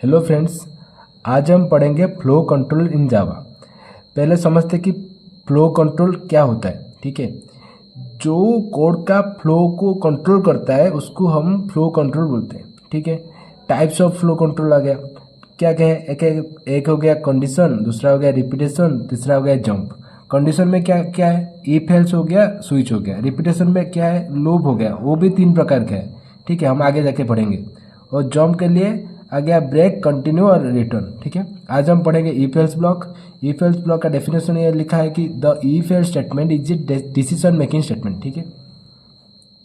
Hello friends, आज हम पढ़ेंगे फ्लो कंट्रोल इन जावा। पहले समझते कि फ्लो कंट्रोल क्या होता है। ठीक है, जो कोड का फ्लो को कंट्रोल करता है उसको हम फ्लो कंट्रोल बोलते हैं। ठीक है, टाइप्स ऑफ फ्लो कंट्रोल आ गया। क्या क्या है? एक हो गया कंडीशन, दूसरा हो गया रिपीटेशन, तीसरा हो गया जंप। कंडीशन में क्या क्या है? इफ एल्स हो गया, स्विच हो गया। रिपीटेशन में क्या है? लूप हो गया, वो भी 3 प्रकार का है। ठीक है, हम आगे जाके पढ़ेंगे। और जंप के लिए आ गया ब्रेक, कंटिन्यू और रिटर्न। ठीक है, आज हम पढ़ेंगे if else block. If else block का डेफिनेशन ये लिखा है कि the if else statement is a decision making statement. ठीक है,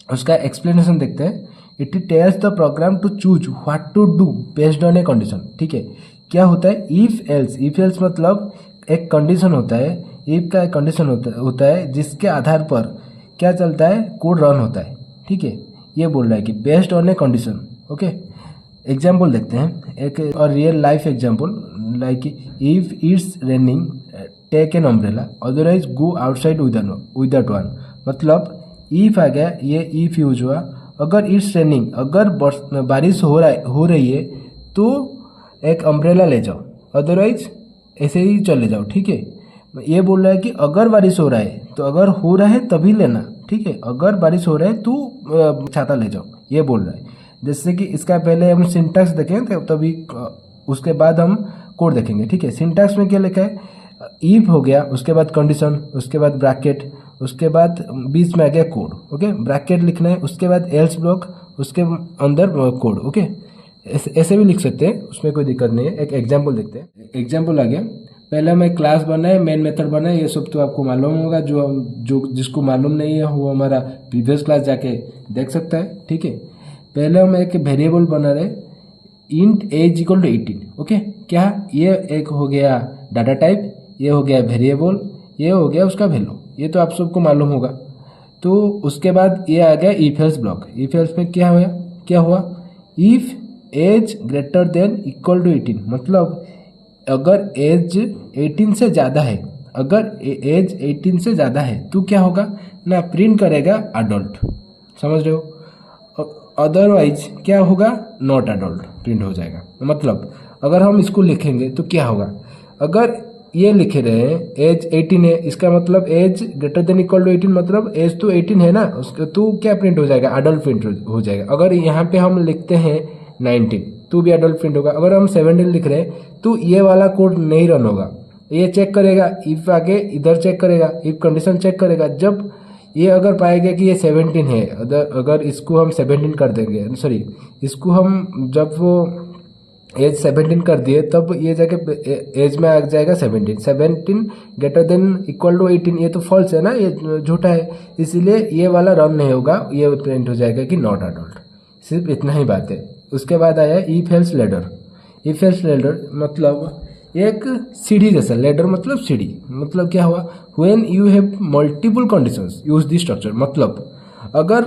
उसका एक्सप्लेनेशन देखते हैं। It tells the program to choose what to do based on a condition. ठीक है, क्या होता है इफ एल्स? इफ एल्स मतलब एक कंडीशन होता है, इफ का एक कंडीशन होता है जिसके आधार पर क्या चलता है, कोड रन होता है। ठीक है, ये बोल रहा है कि based on a condition. Okay, example देखते हैं, एक और real life example like if it's raining take an umbrella, otherwise go outside without one. मतलब इफ आ गया, ये इफ यूज हुआ। अगर इट्स रेनिंग, अगर बारिश हो रही है तो एक अम्ब्रेला ले जाओ, अदरवाइज ऐसे ही चले जाओ। ठीक है, ये बोल रहा है कि अगर बारिश हो रहा है तो अगर हो रहा है तभी लेना। ठीक है, अगर बारिश हो रहा है तो छाता ले जाओ, ये बोल रहा है। जैसे कि इसका पहले हम सिंटैक्स देखें तो तभी उसके बाद हम कोड देखेंगे। ठीक है, सिंटैक्स में क्या लिखा है? इफ हो गया, उसके बाद कंडीशन, उसके बाद ब्रैकेट, उसके बाद बीच में आ गया कोड। ओके, ब्रैकेट लिखना है, उसके बाद एल्स ब्लॉक, उसके अंदर कोड। ओके, ऐसे भी लिख सकते हैं, उसमें कोई दिक्कत नहीं है। एक एग्जाम्पल देखते हैं। एग्जाम्पल आ गया, पहले हमें क्लास बनाए, मेन मेथड बनाए, ये सब तो आपको मालूम होगा। जो जिसको मालूम नहीं है वो हमारा प्रीवियस क्लास जाके देख सकता है। ठीक है, पहले हम एक वेरिएबल बना रहे, int age equal to 18। Okay, क्या ये एक हो गया डाटा टाइप, ये हो गया वेरिएबल, ये हो गया उसका वैल्यू, ये तो आप सबको मालूम होगा। तो उसके बाद ये आ गया if else block. If else में क्या हुआ? If age greater than equal to 18, मतलब अगर एज 18 से ज़्यादा है, अगर एज 18 से ज़्यादा है तो क्या होगा ना, प्रिंट करेगा अडल्ट। समझ रहे हो? अदरवाइज क्या होगा, नॉट अडल्ट प्रिंट हो जाएगा। मतलब अगर हम इसको लिखेंगे तो क्या होगा, अगर ये लिखे रहे हैं एज 18 है, इसका मतलब age greater than equal to 18, मतलब एज तो 18 है ना, उसका तो क्या प्रिंट हो जाएगा, अडल्ट प्रिंट हो जाएगा। अगर यहाँ पे हम लिखते हैं 19 तो भी अडल्ट प्रिंट होगा। अगर हम 17 लिख रहे हैं तो ये वाला कोड नहीं रन होगा, ये चेक करेगा, इफ आगे इधर चेक करेगा, इफ कंडीशन चेक करेगा। जब ये अगर पाएगा कि ये 17 है, अगर इसको हम 17 कर देंगे, सॉरी इसको हम जब वो एज 17 कर दिए तब ये जाके एज में आ जाएगा 17 ग्रेटर देन इक्वल टू 18। ये तो फॉल्स है ना, ये झूठा है, इसीलिए ये वाला रन नहीं होगा, ये प्रिंट हो जाएगा कि नॉट अडल्ट। सिर्फ इतना ही बात है। उसके बाद आया if else ladder. If else ladder मतलब एक सीढ़ी जैसा, लेडर मतलब सीढ़ी, मतलब क्या हुआ, when you have multiple conditions use this structure. मतलब अगर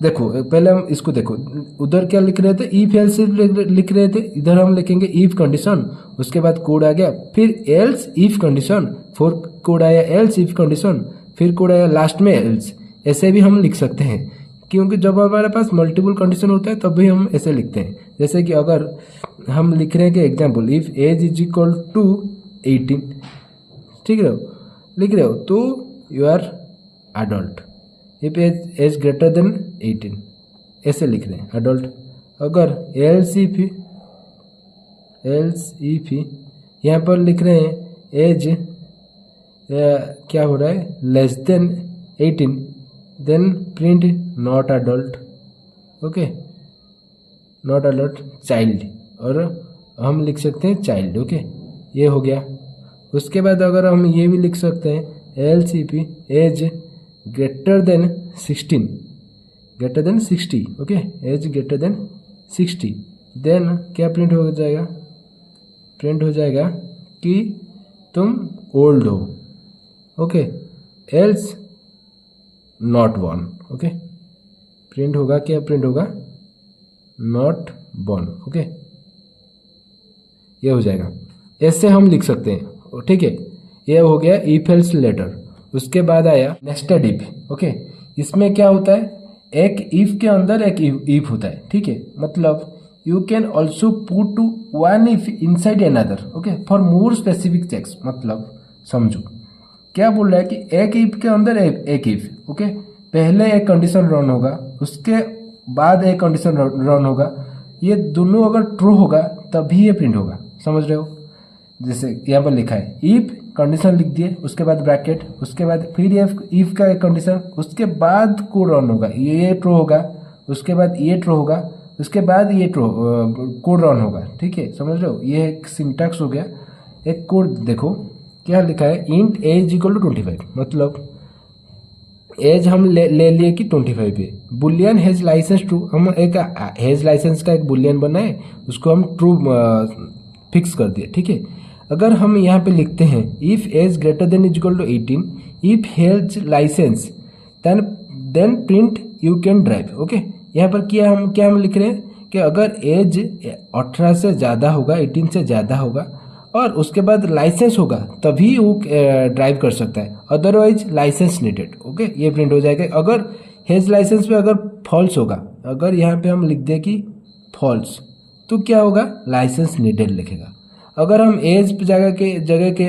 देखो, पहले हम इसको देखो, उधर क्या लिख रहे थे, इफ एल्स लिख रहे थे, इधर हम लिखेंगे इफ कंडीशन, उसके बाद कोड आ गया, फिर एल्स इफ कंडीशन, फिर कोड आया एल्स इफ कंडीशन, फिर कोड आया लास्ट में एल्स। ऐसे भी हम लिख सकते हैं, क्योंकि जब हमारे पास मल्टीपल कंडीशन होता है तब भी हम ऐसे लिखते हैं। जैसे कि अगर हम लिख रहे हैं कि example if age is equal to 18, ठीक है, लिख रहे हो तो you are adult. If age greater than 18 ऐसे लिख रहे हैं अडल्ट। अगर एल्स इफ यहाँ पर लिख रहे हैं एज क्या हो रहा है, less than 18, then print not adult. Okay, not adult child, और हम लिख सकते हैं चाइल्ड। ओके, ये हो गया। उसके बाद अगर हम ये भी लिख सकते हैं else if age greater than 16, greater than 60। Okay, age greater than 60, then क्या प्रिंट हो जाएगा, प्रिंट हो जाएगा कि तुम ओल्ड हो। Okay, else not born. Okay, print होगा, क्या प्रिंट होगा, नॉट बॉर्न। ओके, ये हो जाएगा। ऐसे हम लिख सकते हैं। ठीक है, ये हो गया इफ एल्स लेटर। उसके बाद आया नेस्टेड इफ। ओके, इसमें क्या होता है, एक इफ के अंदर एक इफ होता है। ठीक है, मतलब you can also put two one if inside another, okay, for more specific checks. मतलब समझो क्या बोल रहा है कि एक इफ के अंदर एक इफ, ओके, पहले एक कंडीशन रन होगा, उसके बाद एक कंडीशन रन होगा, ये दोनों अगर ट्रू होगा तभी ये प्रिंट होगा। समझ रहे हो? जैसे यहाँ पर लिखा है इफ कंडीशन लिख दिए, उसके बाद ब्रैकेट, उसके बाद फिर इफ का एक कंडीशन, उसके बाद कोड रन होगा, ये ट्रू होगा, उसके बाद ये ट्रू होगा, उसके बाद ये ट्रू कोड रन होगा। ठीक है, समझ रहे हो? ये एक सिंटैक्स हो गया। एक कोड देखो क्या लिखा है, इंट एज इक्वल टू 25। मतलब एज हम ले लिए कि 25 है। बुलियन हैज लाइसेंस ट्रू, हम एक हैज लाइसेंस का एक बुलियन बनाए, उसको हम ट्रू फिक्स कर दिए। ठीक है, अगर हम यहाँ पे लिखते हैं if age greater than is equal to 18, if has license then print you can drive. Okay, यहाँ पर क्या हम लिख रहे हैं कि अगर एज 18 से ज़्यादा होगा, 18 से ज़्यादा होगा और उसके बाद लाइसेंस होगा तभी वो ड्राइव कर सकता है, अदरवाइज लाइसेंस नीडेड। ओके, ये प्रिंट हो जाएगा। अगर हैज लाइसेंस पे अगर फॉल्स होगा, अगर यहाँ पे हम लिख दें कि फॉल्स, तो क्या होगा, लाइसेंस नीडेड लिखेगा। अगर हम एज जगह के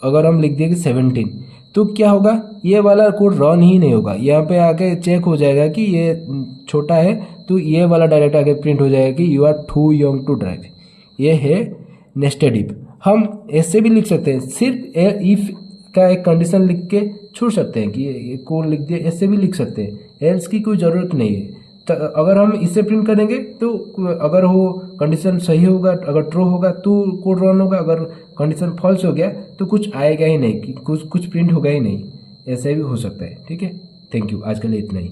अगर हम लिख दें कि 17, तो क्या होगा, ये वाला कोड रन ही नहीं होगा। यहाँ पे आके चेक हो जाएगा कि ये छोटा है, तो ये वाला डायरेक्ट आके प्रिंट हो जाएगा कि you are too young to drive. ये है नेस्टेड इफ। हम ऐसे भी लिख सकते हैं, सिर्फ इफ का एक कंडीशन लिख के छोड़ सकते हैं कि ये कोड लिख दिया, ऐसे भी लिख सकते हैं, एल्स की कोई ज़रूरत नहीं है। तो अगर हम इसे प्रिंट करेंगे तो अगर वो कंडीशन सही होगा, अगर ट्रू होगा तो कोड रन होगा, अगर कंडीशन फॉल्स हो गया तो कुछ आएगा ही नहीं, कि कुछ प्रिंट होगा ही नहीं। ऐसा भी हो सकता है। ठीक है, थैंक यू, आज के लिए इतना ही।